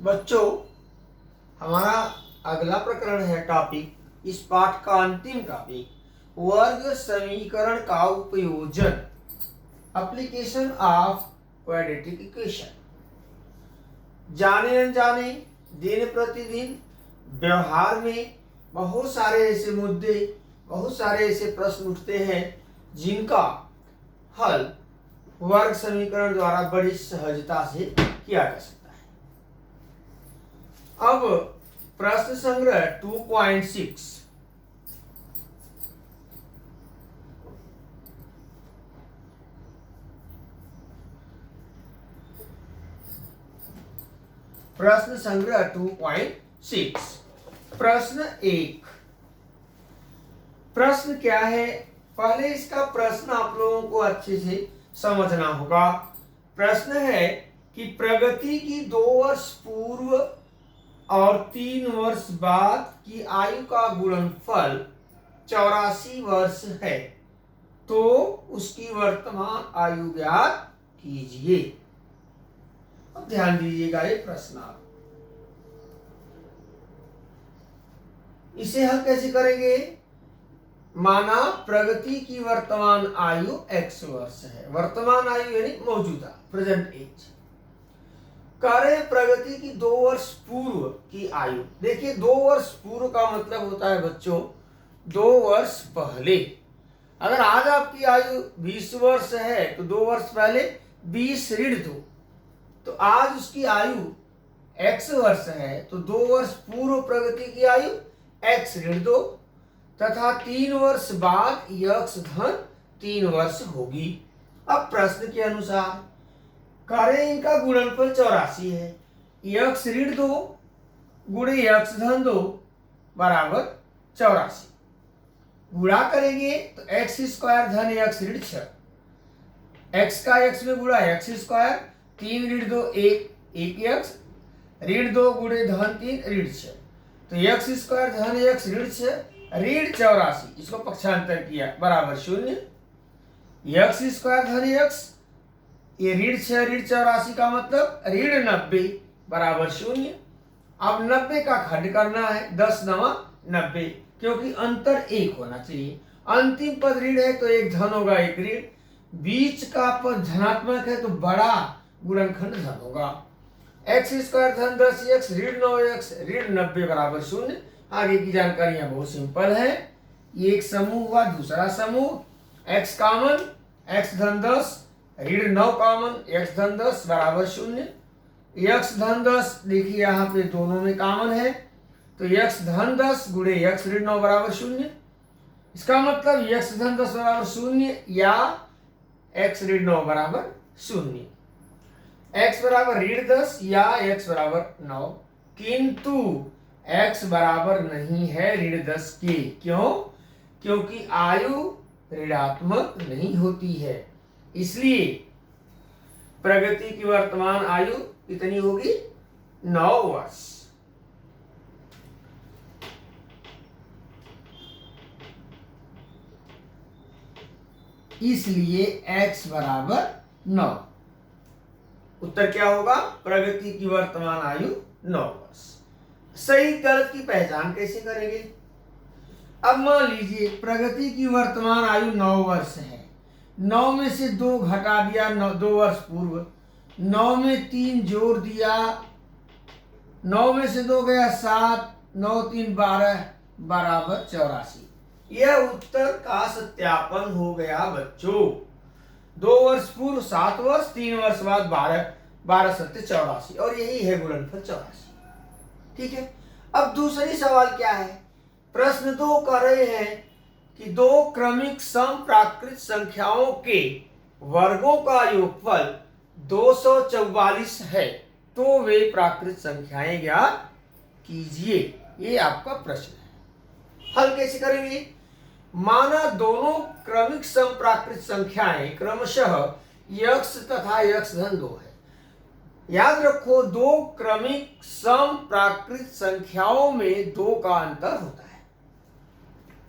बच्चों, हमारा अगला प्रकरण है टॉपिक, इस पाठ का अंतिम टॉपिक, वर्ग समीकरण का उपयोजन, एप्लीकेशन ऑफ क्वाड्रेटिक इक्वेशन। जाने अनजाने दिन प्रतिदिन व्यवहार में बहुत सारे ऐसे मुद्दे, बहुत सारे ऐसे प्रश्न उठते हैं जिनका हल वर्ग समीकरण द्वारा बड़ी सहजता से किया जा सकता है। अब प्रश्न संग्रह 2.6। प्रश्न संग्रह 2.6। प्रश्न 1। प्रश्न क्या है, पहले इसका प्रश्न आप लोगों को अच्छे से समझना होगा। प्रश्न है कि प्रगति की 2 वर्ष पूर्व और 3 वर्ष बाद की आयु का गुणनफल 84 वर्ष है, तो उसकी वर्तमान आयु ज्ञात कीजिए। अब ध्यान दीजिएगा ये प्रश्न। आप इसे हल कैसे करेंगे? माना प्रगति की वर्तमान आयु x वर्ष है, वर्तमान आयु यानी मौजूदा, प्रेजेंट एज। कार्य प्रगति की 2 वर्ष पूर्व की आयु। देखिए 2 वर्ष पूर्व का मतलब होता है बच्चों 2 वर्ष पहले। अगर आज आपकी आयु 20 वर्ष है तो 2 वर्ष पहले 20 ऋण 2, तो आज उसकी आयु x वर्ष है, तो 2 वर्ष पूर्व प्रगति की आयु x ऋण 2 तथा 3 वर्ष बाद x धन 3 वर्ष होगी। अब प्रश्न के अनुसार कार्य इनका गुणनफल 84 है। x ऋण 2 गुणे x धन 2 बराबर 84। गुणा करेंगे तो x स्क्वायर धन x ऋण 6, x का x में गुणा x स्क्वायर, 3 ऋण 2 1 x, ऋण 2 गुणे धन 3 ऋण 6, तो x स्क्वायर धन x ऋण 6 ऋण 84, इसको पक्षांतर किया बराबर 0। x स्क्वायर धन x, ये ऋण 6 ऋण 84 का मतलब ऋण 90 बराबर 0। अब 90 का खंड करना है, 10 9 90, क्योंकि अंतर 1 होना चाहिए। अंतिम पद ऋण है तो एक धन होगा एक ऋण, बीच का पद धनात्मक है तो बड़ा गुणनखंड धन होगा। x स्क्वायर धन 10x ऋण 9x ऋण 90 बराबर 0। आगे की जानकारियां बहुत सिंपल है। ये एक समूह हुआ, दूसरा समूह x कॉमन, x धन 10 ऋण 9 कॉमन, x धन 10 बराबर 0। x धन 10 देखिए यहाँ पे दोनों में कॉमन है, तो x धन 10 गुणे x ऋण 9 बराबर 0। इसका मतलब x धन 10 बराबर 0 या x ऋण 9 बराबर 0। x बराबर ऋण 10 या x बराबर 9, किंतु x बराबर नहीं है ऋण 10 के। क्यों? क्योंकि आयु ऋणात्मक नहीं होती है, इसलिए प्रगति की वर्तमान आयु कितनी होगी? 9 वर्ष। इसलिए x बराबर 9। उत्तर क्या होगा? प्रगति की वर्तमान आयु 9 वर्ष। सही गलत की पहचान कैसे करेंगे? अब मान लीजिए प्रगति की वर्तमान आयु 9 वर्ष है, 9 में से 2 घटा दिया, 2 वर्ष पूर्व, 9 में 3 जोड़ दिया, 9 में से 2 गया 7, 9 3 12 बराबर 84। यह उत्तर का सत्यापन हो गया बच्चों। 2 वर्ष पूर्व 7 वर्ष, 3 वर्ष बाद 12, 12 7 84, और यही है गुणनफल 84। ठीक है। अब दूसरी सवाल क्या है? प्रश्न 2 कह रहे हैं कि 2 क्रमिक समप्राकृत संख्याओं के वर्गों का योगफल 244 है, तो वे प्राकृत संख्याएं ज्ञात कीजिए। ये आपका प्रश्न है। हल कैसे करेंगे? माना दोनों क्रमिक समप्राकृत संख्याएं क्रमशः x तथा x धन 2 है। याद रखो 2 क्रमिक समप्राकृत संख्याओं में 2 का अंतर होता है।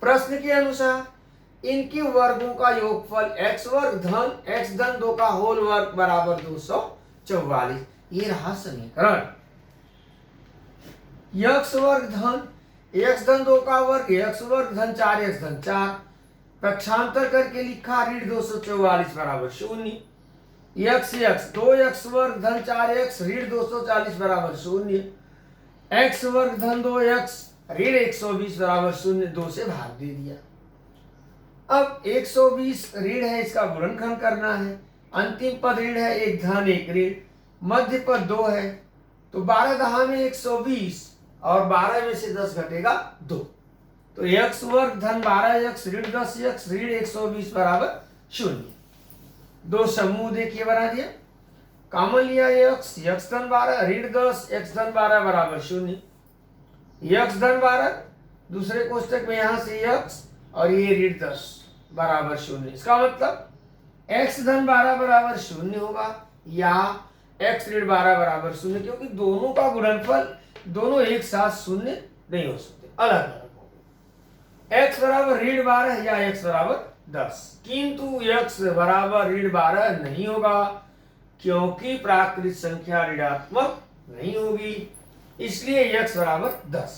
प्रश्न के अनुसार इनके वर्गों का योगफल x वर्ग धन x धन 2 का होल वर्ग बराबर 244। ये रहा समीकरण। x वर्ग धन x धन 2 का वर्ग x वर्ग धन 4x धन 4, पक्षांतर करके लिखा ऋण 244 बराबर 0। x 2x वर्ग धन 4x ऋण 240 बराबर 0, x वर्ग धन 2x ऋण 120 बराबर 0, 2 से भाग दे दिया। अब 120 ऋण है, इसका गुणनखंड करना है। अंतिम पद ऋण है, एक धन एक ऋण, मध्य पद 2 है, तो 12 दहा में 120 और 12 में से 10 घटेगा 2, तो x वर्ग धन 12x ऋण 10x ऋण 120 बराबर 0। 2 समूह देखिए बना दिया, कॉमन लिया x धन 12 ऋण 10 x धन 12 बराबर 0, x धन 12 दूसरे कोष्टक में यहां से x और ये ऋण 10 बराबर 0। इसका मतलब x धन 12 बराबर 0 होगा या x ऋण 12 बराबर 0, क्योंकि दोनों का गुणनफल दोनों एक साथ 0 नहीं हो सकते, अलग अलग होंगे। x बराबर ऋण 12 या x बराबर 10, किंतु x बराबर ऋण 12 नहीं होगा क्योंकि प्राकृत संख्या ऋणात्मक नहीं होगी, इसलिए x बराबर 10,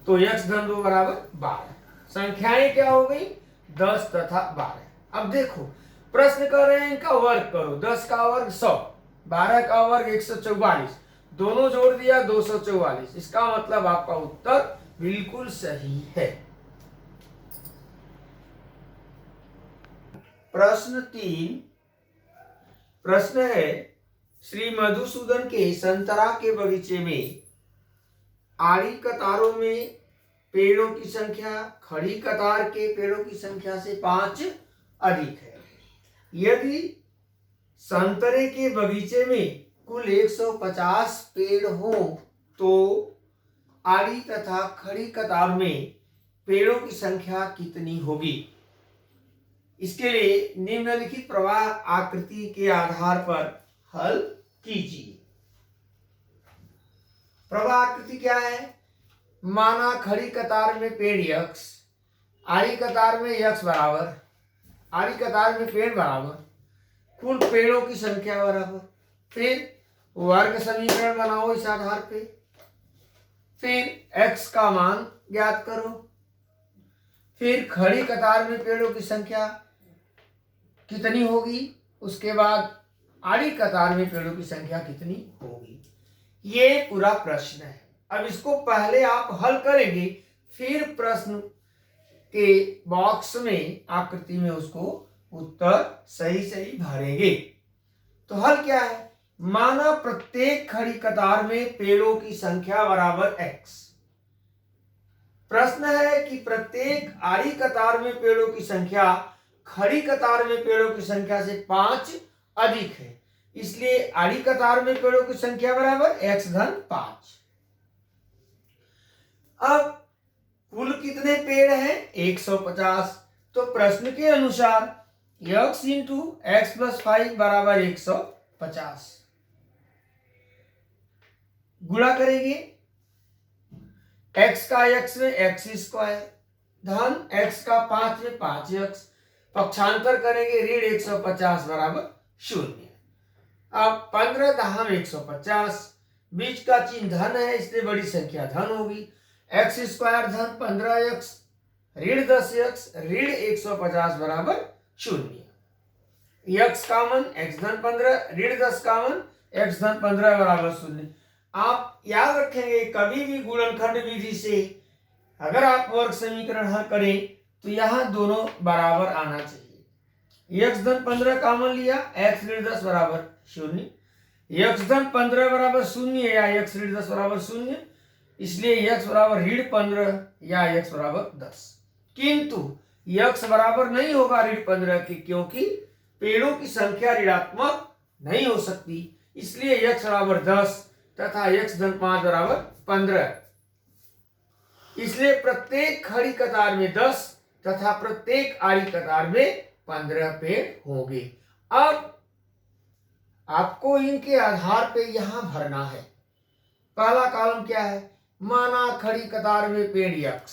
तो x धन 2 बराबर 12। संख्याएं क्या हो गई 10 तथा 12। अब देखो प्रश्न कर रहे हैं इनका वर्ग करो, 10 का वर्ग 100, 12 का वर्ग 144, दोनों जोड़ दिया 244, इसका मतलब आपका उत्तर बिल्कुल सही है। प्रश्न 3 प्रश्न है, श्री मधुसूदन के संतरा के बगीचे में आड़ी कतारों में पेड़ों की संख्या खड़ी कतार के पेड़ों की संख्या से 5 अधिक है। यदि संतरे के बगीचे में कुल 150 पेड़ हो तो आड़ी तथा खड़ी कतार में पेड़ों की संख्या कितनी होगी। इसके लिए निम्नलिखित प्रवाह आकृति के आधार पर हल कीजिए। प्रवाह आकृति क्या है, माना खड़ी कतार में पेड़ x, आड़ी कतार में x बराबर, आड़ी कतार में पेड़ बराबर, कुल पेड़ों की संख्या बराबर, फिर वर्ग समीकरण बनाओ इस आधार पे, फिर x का मान ज्ञात करो, फिर खड़ी कतार में पेड़ों की संख्या कितनी होगी, उसके बाद आड़ी कतार में पेड़ों की संख्या कितनी होगी। ये पूरा प्रश्न है। अब इसको पहले आप हल करेंगे, फिर प्रश्न के बॉक्स में आकृति में उसको उत्तर सही सही भरेंगे। तो हल क्या है, माना प्रत्येक खड़ी कतार में पेड़ों की संख्या बराबर x। प्रश्न है कि प्रत्येक आड़ी कतार में पेड़ों की संख्या खड़ी कतार में पेड़ों की संख्या से 5 अधिक है, इसलिए आड़ी कतार में पेड़ों की संख्या बराबर x धन 5। अब कुल कितने पेड़ हैं 150, तो प्रश्न के अनुसार x इंटू एक्स प्लस 5 बराबर 150, गुणा करेंगे x का x में x स्क्वायर धन x का 5 में 5x, पक्षांतर करेंगे ऋण 150 बराबर 0। अब 15 दहा में 150, बीच का चिन्ह धन है इसलिए बड़ी संख्या धन होगी, x स्क्वायर धन 15x ऋण 10x ऋण 150 बराबर 0। x कॉमन x धन 15 ऋण 10 कॉमन x धन 15 बराबर 0। आप याद रखेंगे कभी भी गुणनखंड विधि से अगर आप वर्ग समीकरण हल करें तो यहाँ दोनों बराबर आना चाहिए। x धन 15 कॉमन लिया, x ऋण 10 बराबर 0, x धन 15 बराबर 0 या x ऋण 10 बराबर 0, इसलिए x बराबर ऋण 15 या x बराबर 10। किंतु x बराबर नहीं होगा ऋण 15 के, क्योंकि पेड़ों की संख्या ऋणात्मक नहीं हो सकती, इसलिए x बराबर 10 तथा x धन 5 बराबर 15। इसलिए प्रत्येक खड़ी कतार में 10 तथा प्रत्येक आड़ी कतार में 15 पेड़ होंगे। अब आपको इनके आधार पे यहां भरना है। पहला कॉलम क्या है, माना खड़ी कतार में पेड़ x,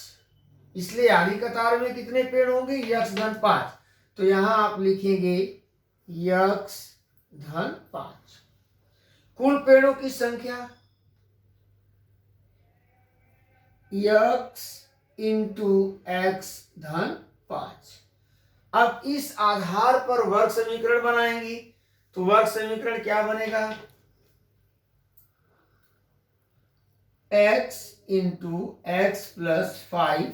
इसलिए आड़ी कतार में कितने पेड़ होंगे x धन 5, तो यहां आप लिखेंगे x धन 5। कुल पेड़ों की संख्या x इंटू एक्स धन 5। अब इस आधार पर वर्ग समीकरण बनाएंगे, तो वर्ग समीकरण क्या बनेगा, x into x plus 5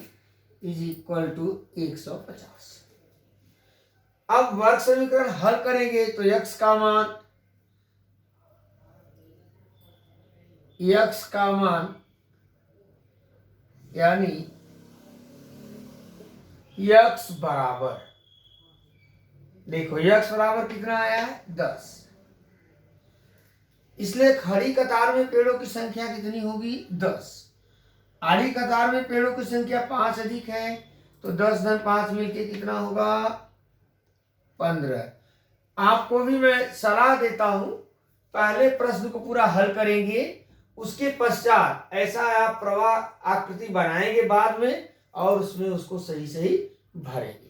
is equal to 150। अब वर्ग समीकरण हल करेंगे तो x का मान यानी x बराबर, देखो x बराबर कितना आया है 10, इसलिए खड़ी कतार में पेड़ों की संख्या कितनी होगी 10। आड़ी कतार में पेड़ों की संख्या 5 अधिक है, तो 10 धन 5 मिलके कितना होगा 15। आपको भी मैं सलाह देता हूं, पहले प्रश्न को पूरा हल करेंगे, उसके पश्चात ऐसा आप प्रवाह आकृति बनाएंगे बाद में और उसमें उसको सही सही भरेंगे।